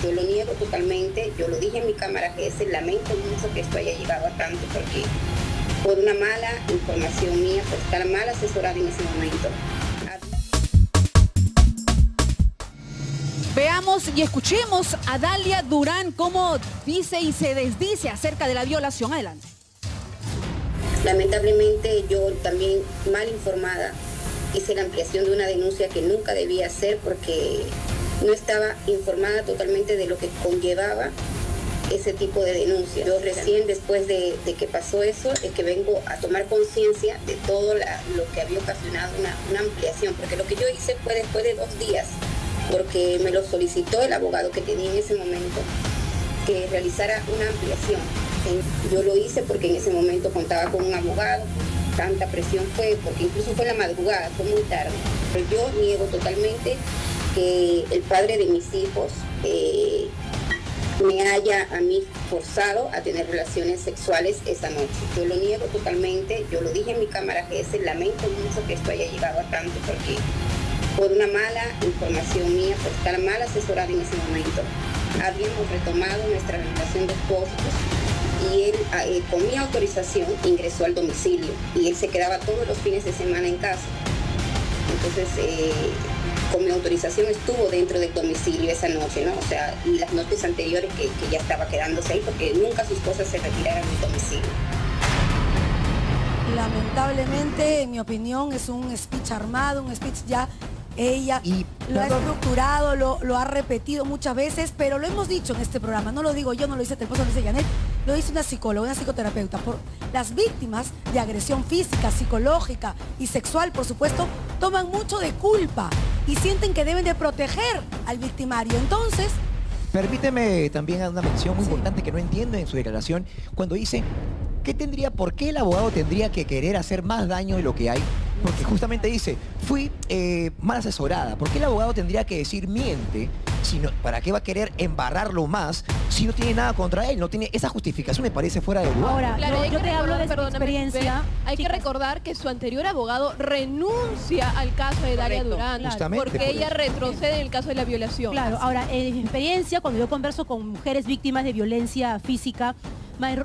Yo lo niego totalmente, yo lo dije en mi cámara GS, lamento mucho que esto haya llegado a tanto porque por una mala información mía, por estar mal asesorada en ese momento. Veamos y escuchemos a Dalia Durán cómo dice y se desdice acerca de la violación. Adelante. Lamentablemente yo también mal informada hice la ampliación de una denuncia que nunca debía hacer porque no estaba informada totalmente de lo que conllevaba ese tipo de denuncia. Yo recién después de que pasó eso es que vengo a tomar conciencia de todo lo que había ocasionado una ampliación, porque lo que yo hice fue después de 2 días, porque me lo solicitó el abogado que tenía en ese momento, que realizara una ampliación. Yo lo hice porque en ese momento contaba con un abogado, tanta presión fue, porque incluso fue la madrugada, fue muy tarde. Pero yo niego totalmente que el padre de mis hijos me haya a mí forzado a tener relaciones sexuales esa noche. Yo lo niego totalmente, yo lo dije en mi cámara GS, lamento mucho que esto haya llegado a tanto porque por una mala información mía, por estar mal asesorada en ese momento, habíamos retomado nuestra relación de esposos y él con mi autorización ingresó al domicilio y él se quedaba todos los fines de semana en casa. Entonces, con mi autorización estuvo dentro del domicilio esa noche, ¿no? O sea, y las noches anteriores que ya estaba quedándose ahí porque nunca sus cosas se retiraron del domicilio. Lamentablemente, en mi opinión, es un speech armado, un speech ya ella lo ha estructurado, lo ha repetido muchas veces, pero lo hemos dicho en este programa, no lo digo yo, no lo dice Telpozo, no lo dice Janet, lo dice una psicóloga, una psicoterapeuta. Por las víctimas de agresión física, psicológica y sexual, por supuesto, toman mucho de culpa y sienten que deben de proteger al victimario. Entonces, permíteme también una mención muy importante que no entiendo en su declaración, cuando dice, ¿por qué el abogado tendría que querer hacer más daño de lo que hay? Porque justamente dice, fui mal asesorada. ¿Por qué el abogado tendría que decir miente? ¿Para qué va a querer embarrarlo más si no tiene nada contra él? No tiene esa justificación, me parece fuera de lugar. Ahora, claro, yo te hablo de experiencia. Hay que recordar que su anterior abogado renuncia al caso de Dalia Durán, porque ella retrocede en el caso de la violación. Claro, ahora, en mi experiencia, cuando yo converso con mujeres víctimas de violencia física,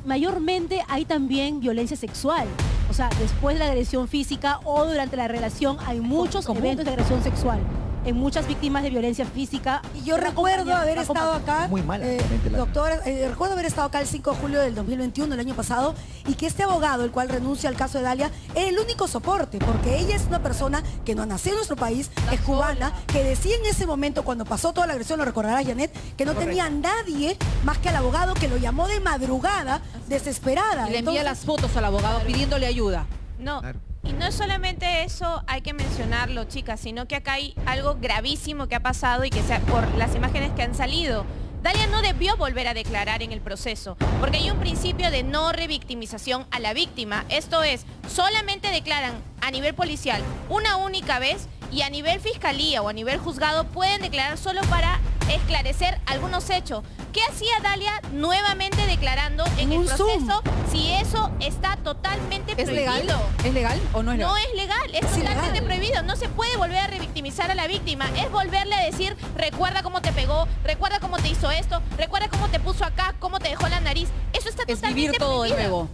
mayormente hay también violencia sexual. O sea, después de la agresión física o durante la relación hay muchos eventos de agresión sexual en muchas víctimas de violencia física. Y yo recuerdo haber estado acá, muy mala, doctora, recuerdo haber estado acá el 5 de julio del 2021, el año pasado, y que este abogado, el cual renuncia al caso de Dalia, era el único soporte, porque ella es una persona que no ha nacido en nuestro país, es cubana, que decía en ese momento, cuando pasó toda la agresión, lo recordará Janet, que no tenía nadie más que al abogado, que lo llamó de madrugada, desesperada. Y le envía las fotos al abogado pidiéndole ayuda. No. Y no solamente eso hay que mencionarlo, chicas, sino que acá hay algo gravísimo que ha pasado y que por las imágenes que han salido. Dalia no debió volver a declarar en el proceso, porque hay un principio de no revictimización a la víctima. Esto es, solamente declaran a nivel policial una única vez y a nivel fiscalía o a nivel juzgado pueden declarar solo para esclarecer algunos hechos. ¿Qué hacía Dalia nuevamente declarando en el proceso si eso está totalmente prohibido? ¿Es legal o no es legal? No es legal, es totalmente prohibido. No se puede volver a revictimizar a la víctima. Es volverle a decir, recuerda cómo te pegó, recuerda cómo te hizo esto, recuerda cómo te puso acá, cómo te dejó la nariz. Eso está totalmente prohibido. Es vivir todo de nuevo.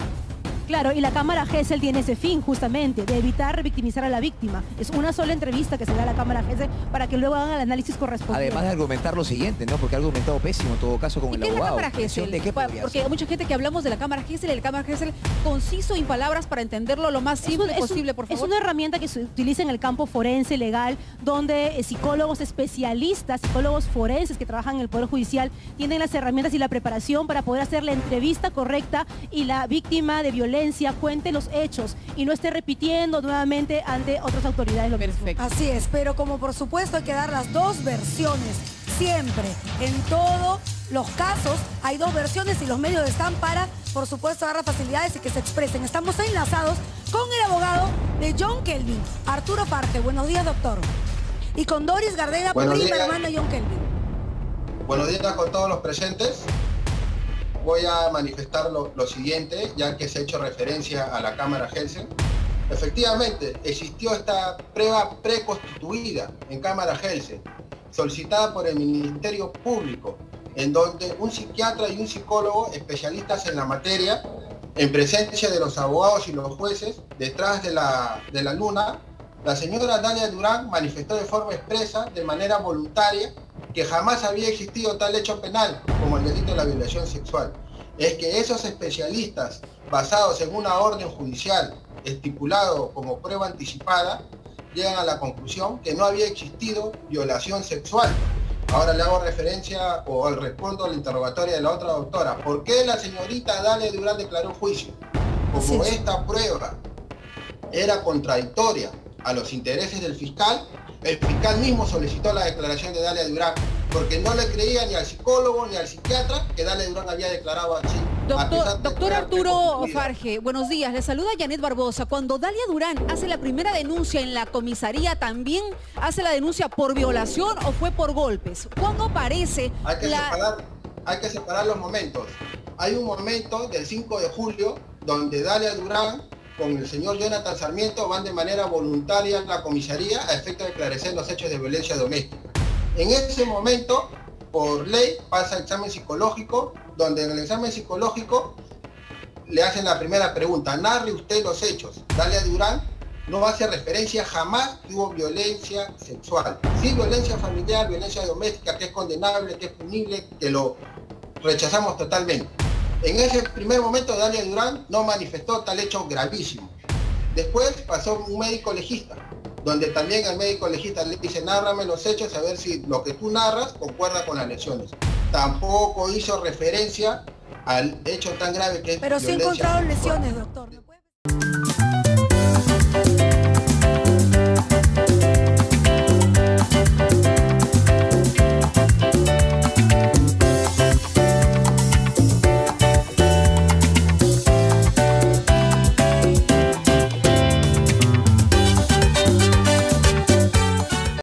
Claro, y la Cámara GESEL tiene ese fin, justamente, de evitar revictimizar a la víctima. Es una sola entrevista que se da a la Cámara GESEL para que luego hagan el análisis correspondiente. Además de argumentar lo siguiente, ¿no? Porque ha argumentado pésimo en todo caso con el abogado. ¿Qué es la Cámara GESEL? ¿De qué Porque hay mucha gente que hablamos de la Cámara GESEL y la Cámara GESEL conciso en palabras para entenderlo lo más simple posible, por favor. Es una herramienta que se utiliza en el campo forense legal, donde psicólogos especialistas, psicólogos forenses que trabajan en el Poder Judicial, tienen las herramientas y la preparación para poder hacer la entrevista correcta y la víctima de violencia cuente los hechos y no esté repitiendo nuevamente ante otras autoridades. Perfecto. Así es, pero como por supuesto hay que dar las dos versiones, siempre, en todos los casos hay dos versiones y los medios están para, por supuesto, dar las facilidades y que se expresen. Estamos enlazados con el abogado de John Kelvin, Arturo Parque. Buenos días, doctor. Y con Doris Gardena, prima hermana de John Kelvin. Buenos días con todos los presentes. Voy a manifestar lo siguiente, ya que se ha hecho referencia a la Cámara GESEL. Efectivamente, existió esta prueba preconstituida en Cámara GESEL, solicitada por el Ministerio Público, en donde un psiquiatra y un psicólogo especialistas en la materia, en presencia de los abogados y los jueces, detrás de la luna, la señora Dalia Durán manifestó de forma expresa, de manera voluntaria, que jamás había existido tal hecho penal como el delito de la violación sexual. Es que esos especialistas, basados en una orden judicial estipulado como prueba anticipada, llegan a la conclusión que no había existido violación sexual. Ahora le hago referencia o respondo a la interrogatoria de la otra doctora. ¿Por qué la señorita Dalia Durán declaró juicio? Como esta prueba era contradictoria a los intereses del fiscal, el fiscal mismo solicitó la declaración de Dalia Durán, porque no le creía ni al psicólogo ni al psiquiatra que Dalia Durán había declarado así. Doctor Arturo Farge, buenos días. Le saluda Janet Barbosa. Cuando Dalia Durán hace la primera denuncia en la comisaría, ¿también hace la denuncia por violación o fue por golpes? ¿Cuándo aparece hay que separar los momentos. Hay un momento del 5 de julio donde Dalia Durán con el señor Jonathan Sarmiento van de manera voluntaria a la comisaría a efecto de esclarecer los hechos de violencia doméstica. En ese momento, por ley, pasa el examen psicológico, donde en el examen psicológico le hacen la primera pregunta: narre usted los hechos. Dalia Durán no hace referencia jamás que hubo violencia sexual. Sí, violencia familiar, violencia doméstica, que es condenable, que es punible, que lo rechazamos totalmente. En ese primer momento Dalia Durán no manifestó tal hecho gravísimo. Después pasó un médico legista, donde también el médico legista le dice: nárrame los hechos a ver si lo que tú narras concuerda con las lesiones. Tampoco hizo referencia al hecho tan grave que es pero sí violencia encontraron sexual. lesiones, doctor.